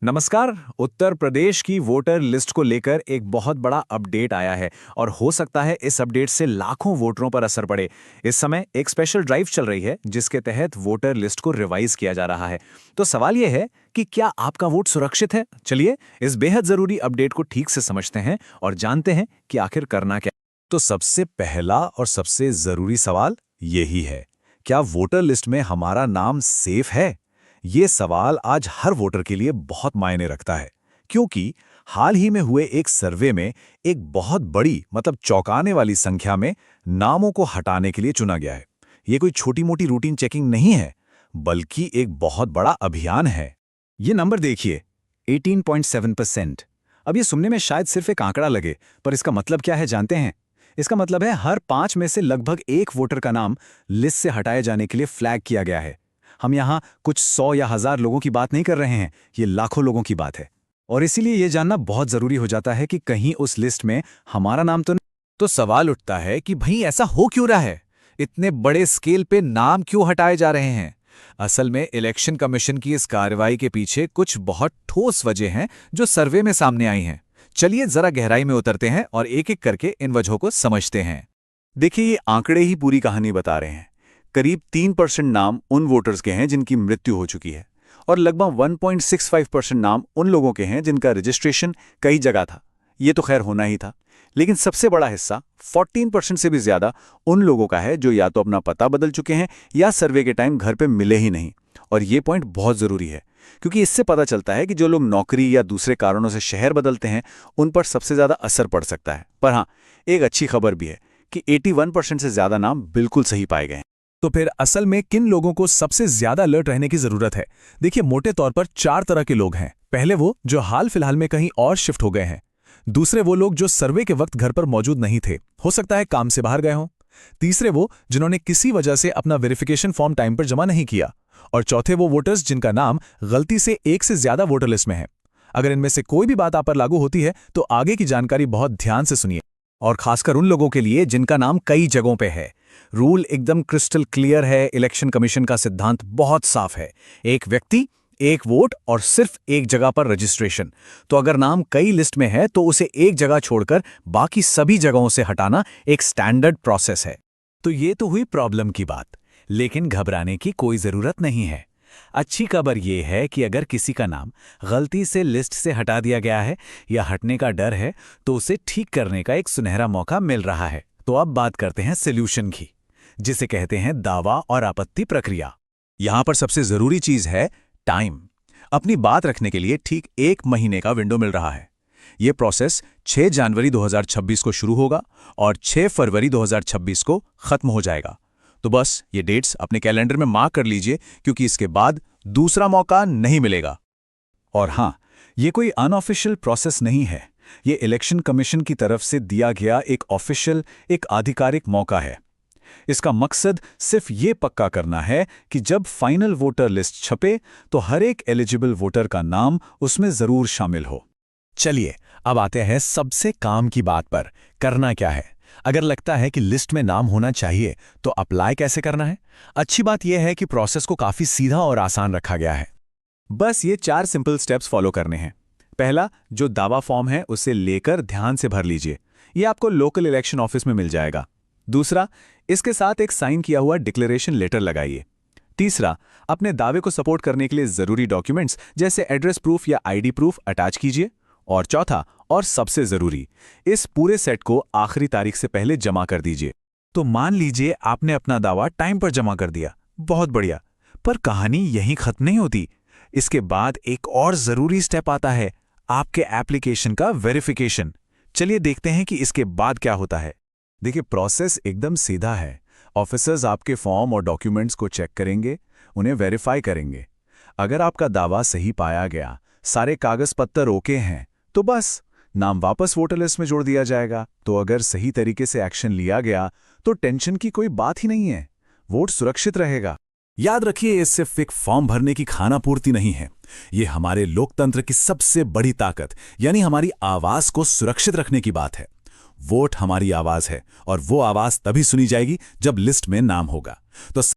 नमस्कार। उत्तर प्रदेश की voter list को लेकर एक बहुत बड़ा अपडेट आया है और हो सकता है इस अपडेट से लाखों वोटरों पर असर पड़े। इस समय एक स्पेशल ड्राइव चल रही है जिसके तहत वोटर लिस्ट को रिवाइज किया जा रहा है। तो सवाल यह है कि क्या आपका वोट सुरक्षित है? चलिए इस बेहद जरूरी अपडेट को ठीक से समझते हैं और जानते हैं कि आखिर करना क्या। तो सबसे पहला और सबसे जरूरी सवाल यही है, क्या वोटर लिस्ट में हमारा नाम सेफ है? ये सवाल आज हर वोटर के लिए बहुत मायने रखता है, क्योंकि हाल ही में हुए एक सर्वे में एक बहुत बड़ी चौंकाने वाली संख्या में नामों को हटाने के लिए चुना गया है। ये कोई छोटी-मोटी रूटीन चेकिंग नहीं है, बल्कि एक बहुत बड़ा अभियान है। ये नंबर देखिए, 18.7%। अब ये सुनने में शायद सिर्फ एक आंकड़ा लगे, पर इसका मतलब क्या है जानते हैं? इसका मतलब है हर 5 में से लगभग एक वोटर का नाम लिस्ट से हटाए जाने के लिए फ्लैग किया गया है। हम यहाँ कुछ 100 या 1000 लोगों की बात नहीं कर रहे हैं, ये लाखों लोगों की बात है। और इसीलिए ये जानना बहुत जरूरी हो जाता है कि कहीं उस लिस्ट में हमारा नाम तो नहीं। तो सवाल उठता है कि भाई ऐसा हो क्यों रहा है? इतने बड़े स्केल पे नाम क्यों हटाए जा रहे हैं? असल में इलेक्शन कमीशन की इस कार्रवाई के पीछे कुछ बहुत ठोस वजह हैं जो सर्वे में सामने आई हैं। चलिए जरा गहराई में उतरते हैं और एक एक करके इन वजहों को समझते हैं। देखिए, ये आंकड़े ही पूरी कहानी बता रहे हैं। करीब 3% नाम उन वोटर्स के हैं जिनकी मृत्यु हो चुकी है और लगभग 1.65% नाम उन लोगों के हैं जिनका रजिस्ट्रेशन कई जगह था। ये तो खैर होना ही था, लेकिन सबसे बड़ा हिस्सा 14% से भी ज्यादा उन लोगों का है जो या तो अपना पता बदल चुके हैं या सर्वे के टाइम घर पे मिले ही नहीं। और ये पॉइंट बहुत जरूरी है, क्योंकि इससे पता चलता है कि जो लोग नौकरी या दूसरे कारणों से शहर बदलते हैं उन पर सबसे ज्यादा असर पड़ सकता है। पर हाँ, एक अच्छी खबर भी है कि 81% से ज्यादा नाम बिल्कुल सही पाए गए हैं। तो फिर असल में किन लोगों को सबसे ज्यादा अलर्ट रहने की जरूरत है? देखिए, मोटे तौर पर 4 तरह के लोग हैं। पहले वो जो हाल फिलहाल में कहीं और शिफ्ट हो गए हैं। दूसरे वो लोग जो सर्वे के वक्त घर पर मौजूद नहीं थे, हो सकता है काम से बाहर गए हों। तीसरे वो जिन्होंने किसी वजह से अपना वेरिफिकेशन फॉर्म टाइम पर जमा नहीं किया। और चौथे वो वोटर्स जिनका नाम गलती से एक से ज्यादा वोटर लिस्ट में है। अगर इनमें से कोई भी बात आप पर लागू होती है तो आगे की जानकारी बहुत ध्यान से सुनिए। और खासकर उन लोगों के लिए जिनका नाम कई जगहों पे है। रूल एकदम क्रिस्टल क्लियर है। इलेक्शन कमीशन का सिद्धांत बहुत साफ है, एक व्यक्ति एक वोट और सिर्फ एक जगह पर रजिस्ट्रेशन। तो अगर नाम कई लिस्ट में है तो उसे एक जगह छोड़कर बाकी सभी जगहों से हटाना एक स्टैंडर्ड प्रोसेस है। तो ये तो हुई प्रॉब्लम की बात, लेकिन घबराने की कोई जरूरत नहीं है। अच्छी खबर यह है कि अगर किसी का नाम गलती से लिस्ट से हटा दिया गया है या हटने का डर है तो उसे ठीक करने का एक सुनहरा मौका मिल रहा है। तो अब बात करते हैं सॉल्यूशन की, जिसे कहते हैं दावा और आपत्ति प्रक्रिया। यहां पर सबसे जरूरी चीज है टाइम। अपनी बात रखने के लिए ठीक 1 महीने का विंडो मिल रहा है। यह प्रोसेस 6 जनवरी 2026 को शुरू होगा और 6 फरवरी 2026 को खत्म हो जाएगा। तो बस ये डेट्स अपने कैलेंडर में मार्क कर लीजिए, क्योंकि इसके बाद दूसरा मौका नहीं मिलेगा। और हां, ये कोई अनऑफिशियल प्रोसेस नहीं है। ये इलेक्शन कमीशन की तरफ से दिया गया एक ऑफिशियल, एक आधिकारिक मौका है। इसका मकसद सिर्फ ये पक्का करना है कि जब फाइनल वोटर लिस्ट छपे तो हर एक एलिजिबल वोटर का नाम उसमें जरूर शामिल हो। चलिए अब आते हैं सबसे काम की बात पर। करना क्या है? अगर लगता है कि लिस्ट में नाम होना चाहिए तो अप्लाई कैसे करना है? अच्छी बात यह है कि प्रोसेस को काफी सीधा और आसान रखा गया है। बस ये 4 सिंपल स्टेप्स फॉलो करने हैं। पहला, जो दावा फॉर्म है उसे लेकर ध्यान से भर लीजिए। ये आपको लोकल इलेक्शन ऑफिस में मिल जाएगा। दूसरा, इसके साथ एक साइन किया हुआ डिक्लेरेशन लेटर लगाइए। तीसरा, अपने दावे को सपोर्ट करने के लिए जरूरी डॉक्यूमेंट्स जैसे एड्रेस प्रूफ या आईडी प्रूफ अटैच कीजिए। और चौथा और सबसे जरूरी, इस पूरे सेट को आखिरी तारीख से पहले जमा कर दीजिए। तो मान लीजिए आपने अपना दावा टाइम पर जमा कर दिया, बहुत बढ़िया। पर कहानी यहीं खत्म नहीं होती। इसके बाद एक और जरूरी स्टेप आता है, आपके एप्लीकेशन का वेरिफिकेशन। चलिए देखते हैं कि इसके बाद क्या होता है। देखिए, प्रोसेस एकदम सीधा है। ऑफिसर्स आपके फॉर्म और डॉक्यूमेंट्स को चेक करेंगे, उन्हें वेरीफाई करेंगे। अगर आपका दावा सही पाया गया, सारे कागज पत्तर ओके हैं, तो बस नाम वापस वोटर लिस्ट में जोड़ दिया जाएगा। तो अगर सही तरीके से एक्शन लिया गया तो टेंशन की कोई बात ही नहीं है, वोट सुरक्षित रहेगा। याद रखिए, ये सिर्फ एक फॉर्म भरने की खानापूर्ति नहीं है। ये हमारे लोकतंत्र की सबसे बड़ी ताकत यानी हमारी आवाज को सुरक्षित रखने की बात है। वोट हमारी आवाज है और वो आवाज तभी सुनी जाएगी जब लिस्ट में नाम होगा। तो